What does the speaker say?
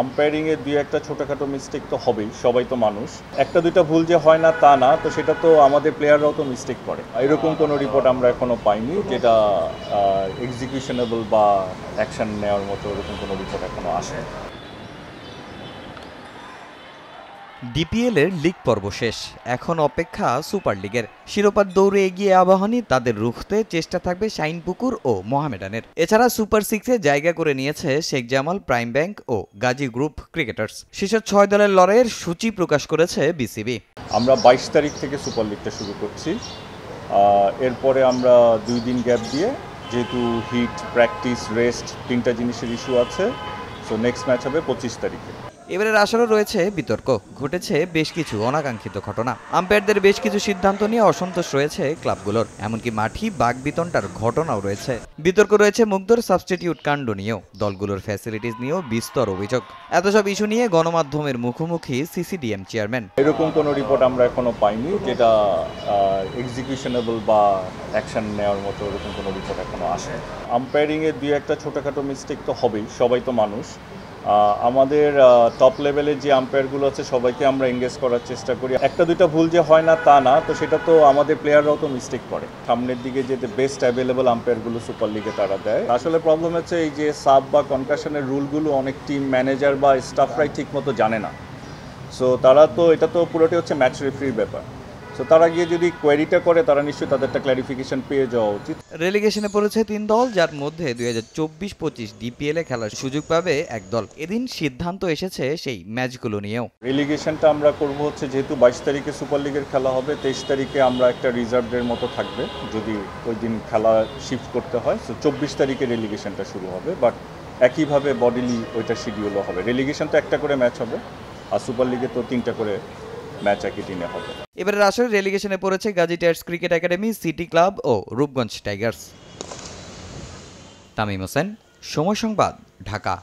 Umpiring এর দুই একটা ছোটখাটো মিস্টেক তো হবেই, সবাই তো মানুষ। একটা দুইটা ভুল যে হয় না তা না, তো সেটা তো আমাদের প্লেয়াররাও তো মিস্টেক করে। এরকম কোনো রিপোর্ট আমরা এখনো পাইনি যেটা এক্সিকিউশনেবল বা অ্যাকশন নেওয়ার মতো এরকম কোনো রিপোর্ট এখনো আসেনি। ডিপিএলের লিগ পর্ব শেষ, এখন অপেক্ষা সুপার লিগের। শিরোপার দৌড়ে এগিয়ে আবাহনী, তাদের রুখতে চেষ্টা থাকবে শাইনপুকুর ও মোহামেডানের। এছাড়া সুপার সিক্সে জায়গা করে নিয়েছে শেখ জামাল, প্রাইম ব্যাংক ও গাজী গ্রুপ ক্রিকেটার্স। শীর্ষ 6 দলের লড়াইয়ের সূচি প্রকাশ করেছে বিসিবি। আমরা 22 তারিখ থেকে সুপার লিগটা শুরু করছি। এরপরে আমরা 2 দিন গ্যাপ দিয়ে, যেহেতু হিট, প্র্যাকটিস, রেস্ট তিনটা জিনিসের ইস্যু আছে, সো নেক্সট ম্যাচ হবে 25 তারিখে। এবারের আসরও রয়েছে বিতর্ক, ঘটেছে বেশ কিছু অনাকাঙ্ক্ষিত ঘটনা। আম্পায়ারদের বেশ কিছু সিদ্ধান্ত নিয়ে অসন্তোষ রয়েছে ক্লাবগুলোর, এমনকি মাঠি বাগবিতণ্ডার ঘটনাও রয়েছে। বিতর্ক রয়েছে মুগ্ধর সাবস্টিটিউট কাণ্ড নিয়েও, দলগুলোর ফ্যাসিলিটিস নিয়েও বিস্তর অভিযোগ। এত সব ইস্যু নিয়ে গণমাধ্যমের মুখোমুখি সিসিডিএম চেয়ারম্যান। এরকম কোনো রিপোর্ট আমরা এখনো পাইনি যেটা এক্সিকিউশনেবল বা অ্যাকশন নেওয়ার মতো এরকম কোনো রিপোর্ট এখনো আসে। আম্পায়ারিং এর দুই একটা ছোটখাটো মিস্টেক তো হবেই, সবাই তো মানুষ। আমাদের টপ লেভেলের যে আম্পায়ারগুলো আছে সবাইকে আমরা এঙ্গেজ করার চেষ্টা করি। একটা দুইটা ভুল যে হয় না তা না, তো সেটা তো আমাদের প্লেয়াররাও তো মিস্টেক করে। সামনের দিকে যেতে বেস্ট অ্যাভেলেবল আম্পায়ারগুলো সুপার লিগে তারা দেয়। আসলে প্রবলেম হচ্ছে এই যে সাব বা কনকাশনের রুলগুলো অনেক টিম ম্যানেজার বা স্টাফরাই ঠিক মতো জানে না। সো তারা তো এটা তো পুরোটাই হচ্ছে ম্যাচ রেফারির ব্যাপার। সো তারা গিয়ে যদি কোয়েরিটা করে, তারা নিশ্চয়ই তাদেরটা ক্ল্যারিফিকেশন পেয়ে যাওয়া উচিত। রেলিগেশনে পড়েছে 3 দল, যার মধ্যে 2024-25 ডিপিএল এ খেলার সুযোগ পাবে এক দল। এদিন সিদ্ধান্ত এসেছে সেই ম্যাচগুলো নিয়েও। রেলিগেশনটা আমরা করব হচ্ছে, যেহেতু 22 তারিখে সুপার লিগের খেলা হবে, 23 তারিখে আমরা একটা রিজার্ভের মতো থাকবে যদি ওই দিন খেলা শিফট করতে হয়। সো 24 তারিখে রেলিগেশনটা শুরু হবে, বাট একইভাবে বডিলি ওইটা শিডিউলও হবে। রেলিগেশন তো একটা করে ম্যাচ হবে, আর সুপার লিগে তো 3টা করে ম্যাচ একই দিনে হবে। এবারের আসরে রেলিগেশনে পড়েছে Gazi tyres cricket academy, city club ও রূপগঞ্জ টাইগার্স। তামিম হোসেন, সময় সংবাদ, ঢাকা।